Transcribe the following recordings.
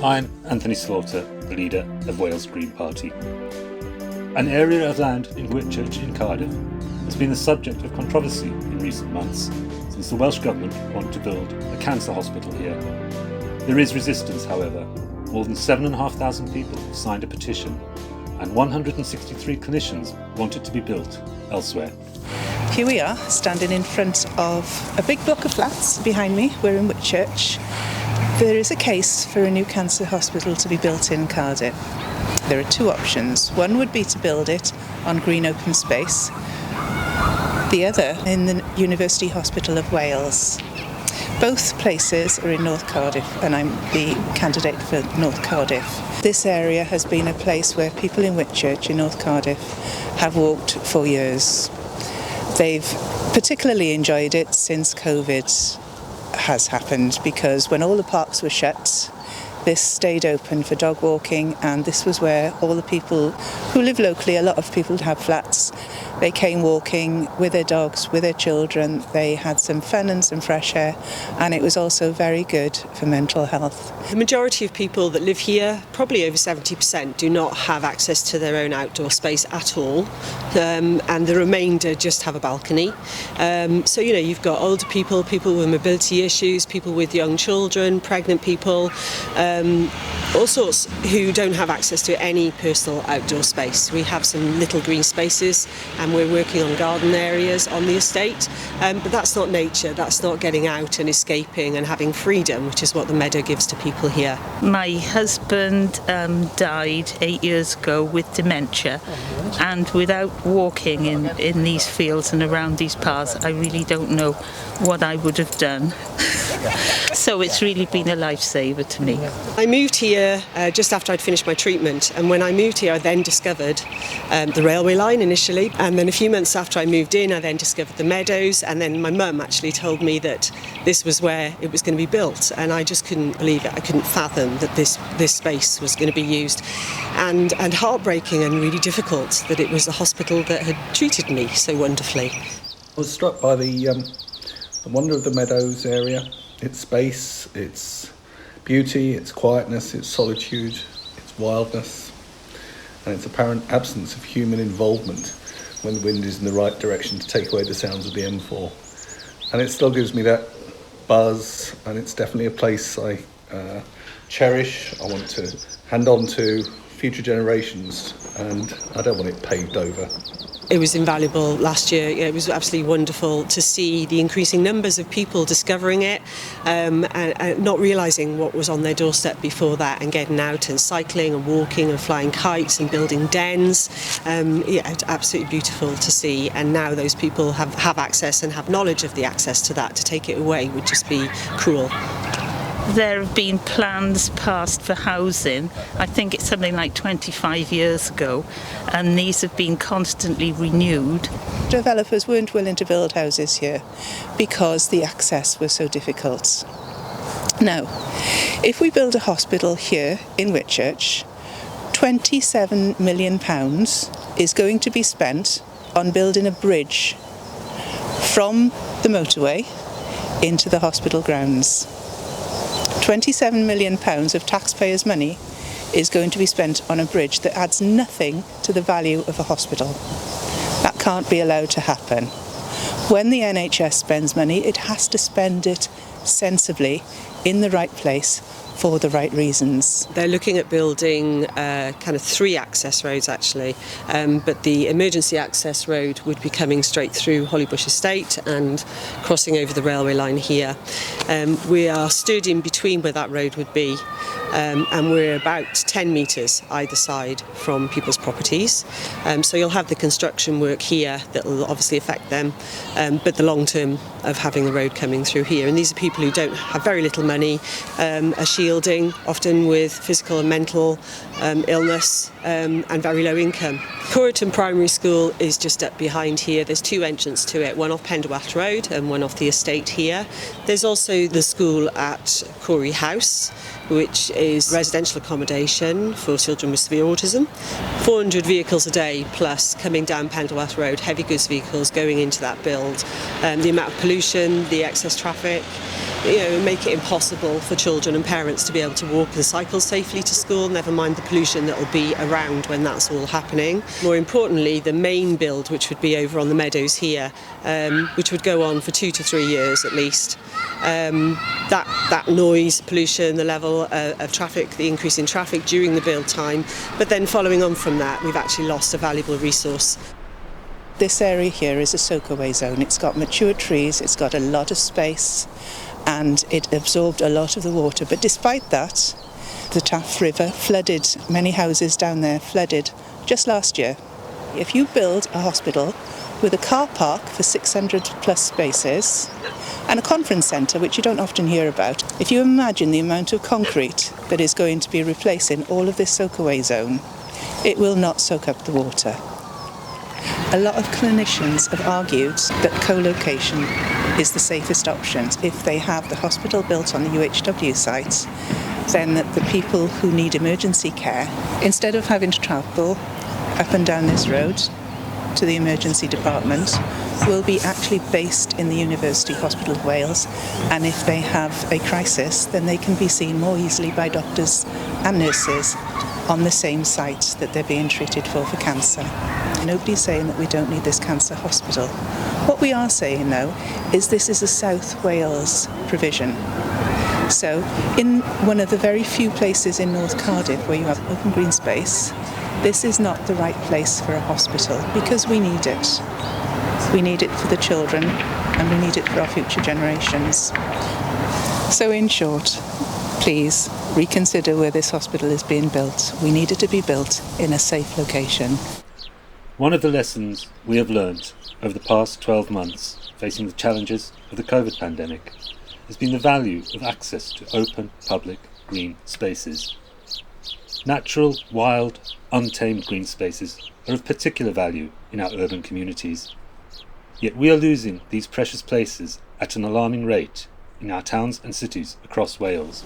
I'm Anthony Slaughter, the leader of Wales Green Party. An area of land in Whitchurch in Cardiff has been the subject of controversy in recent months since the Welsh Government want to build a cancer hospital here. There is resistance, however. More than 7,500 people have signed a petition and 163 clinicians want it to be built elsewhere. Here we are, standing in front of a big block of flats behind me. We're in Whitchurch. There is a case for a new cancer hospital to be built in Cardiff. There are two options. One would be to build it on green open space. The other in the University Hospital of Wales. Both places are in North Cardiff, and I'm the candidate for North Cardiff. This area has been a place where people in Whitchurch in North Cardiff have walked for years. They've particularly enjoyed it since COVID has happened, because when all the parks were shut, this stayed open for dog walking, and this was where all the people who live locally, a lot of people have flats, they came walking with their dogs, with their children. They had some fun and some fresh air, and it was also very good for mental health. The majority of people that live here, probably over 70%, do not have access to their own outdoor space at all, and the remainder just have a balcony. So, you've got older people, people with mobility issues, people with young children, pregnant people, all sorts who don't have access to any personal outdoor space. We have some little green spaces and we're working on garden areas on the estate, but that's not nature, that's not getting out and escaping and having freedom, which is what the meadow gives to people here. My husband died 8 years ago with dementia, and without walking in these fields and around these paths, I really don't know what I would have done. So it's really been a lifesaver to me. I moved here just after I'd finished my treatment, and when I moved here I then discovered the railway line initially, and then a few months after I moved in I then discovered the meadows, and then my mum actually told me that this was where it was going to be built, and I just couldn't believe it. I couldn't fathom that this space was going to be used, and heartbreaking and really difficult that it was a hospital that had treated me so wonderfully. I was struck by the wonder of the Meadows area, its space, its beauty, its quietness, its solitude, its wildness, and its apparent absence of human involvement when the wind is in the right direction to take away the sounds of the M4. And it still gives me that buzz, and it's definitely a place I cherish. I want to hand on to future generations, and I don't want it paved over. It was invaluable last year. It was absolutely wonderful to see the increasing numbers of people discovering it and not realising what was on their doorstep before that, and getting out and cycling and walking and flying kites and building dens. It's absolutely beautiful to see, and now those people have access and have knowledge of the access to that. To take it away would just be cruel. There have been plans passed for housing, I think it's something like 25 years ago, and these have been constantly renewed. Developers weren't willing to build houses here because the access was so difficult. Now, if we build a hospital here in Whitchurch, £27 million is going to be spent on building a bridge from the motorway into the hospital grounds. £27 million of taxpayers' money is going to be spent on a bridge that adds nothing to the value of a hospital. That can't be allowed to happen. When the NHS spends money, it has to spend it sensibly in the right place for the right reasons. They're looking at building kind of 3 access roads actually, but the emergency access road would be coming straight through Hollybush Estate and crossing over the railway line here. We are stood in between where that road would be, and we're about 10 metres either side from people's properties. So you'll have the construction work here that will obviously affect them, but the long term of having the road coming through here. And these are people who don't have very little money, are shielding, often with physical and mental illness, and very low income. Corriton Primary School is just up behind here. There's 2 entrances to it, one off Penderwath Road and one off the estate here. There's also the school at Corey House, which is residential accommodation for children with severe autism, 400 vehicles a day plus coming down Pendleworth Road, heavy goods vehicles going into that build, the amount of pollution, the excess traffic, make it impossible for children and parents to be able to walk and cycle safely to school, never mind the pollution that will be around when that's all happening. More importantly, the main build, which would be over on the meadows here, which would go on for 2 to 3 years at least. That noise, pollution, the level of traffic, the increase in traffic during the build time, but then following on from that, we've actually lost a valuable resource. This area here is a soakaway zone. It's got mature trees, it's got a lot of space, and it absorbed a lot of the water. But despite that, the Taff River flooded, many houses down there flooded just last year. If you build a hospital with a car park for 600 plus spaces and a conference centre, which you don't often hear about, if you imagine the amount of concrete that is going to be replacing all of this soakaway zone, it will not soak up the water. A lot of clinicians have argued that co-location is the safest option. If they have the hospital built on the UHW site, then the people who need emergency care, instead of having to travel up and down this road to the emergency department, will be actually based in the University Hospital of Wales, and if they have a crisis, then they can be seen more easily by doctors and nurses on the same site that they're being treated for cancer. Nobody's saying that we don't need this cancer hospital. What we are saying, though, is this is a South Wales provision. So, in one of the very few places in North Cardiff where you have open green space, this is not the right place for a hospital because we need it. We need it for the children and we need it for our future generations. So in short, please reconsider where this hospital is being built. We need it to be built in a safe location. One of the lessons we have learnt over the past 12 months facing the challenges of the COVID pandemic has been the value of access to open, public, green spaces. Natural, wild, untamed green spaces are of particular value in our urban communities. Yet we are losing these precious places at an alarming rate in our towns and cities across Wales.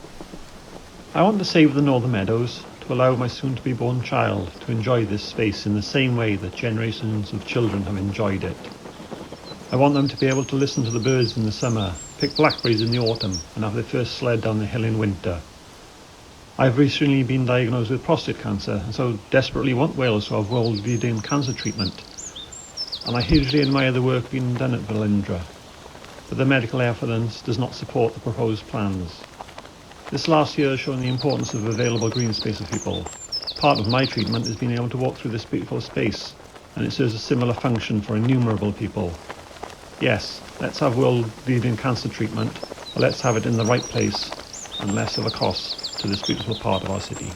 I want to save the Northern Meadows to allow my soon-to-be-born child to enjoy this space in the same way that generations of children have enjoyed it. I want them to be able to listen to the birds in the summer, pick blackberries in the autumn, and have their first sled down the hill in winter. I've recently been diagnosed with prostate cancer and so desperately want Wales to have world-leading cancer treatment. And I hugely admire the work being done at Velindre, but the medical evidence does not support the proposed plans. This last year has shown the importance of available green space for people. Part of my treatment is being able to walk through this beautiful space, and it serves a similar function for innumerable people. Yes, let's have world-leading cancer treatment, but let's have it in the right place and less of a cost to this beautiful part of our city.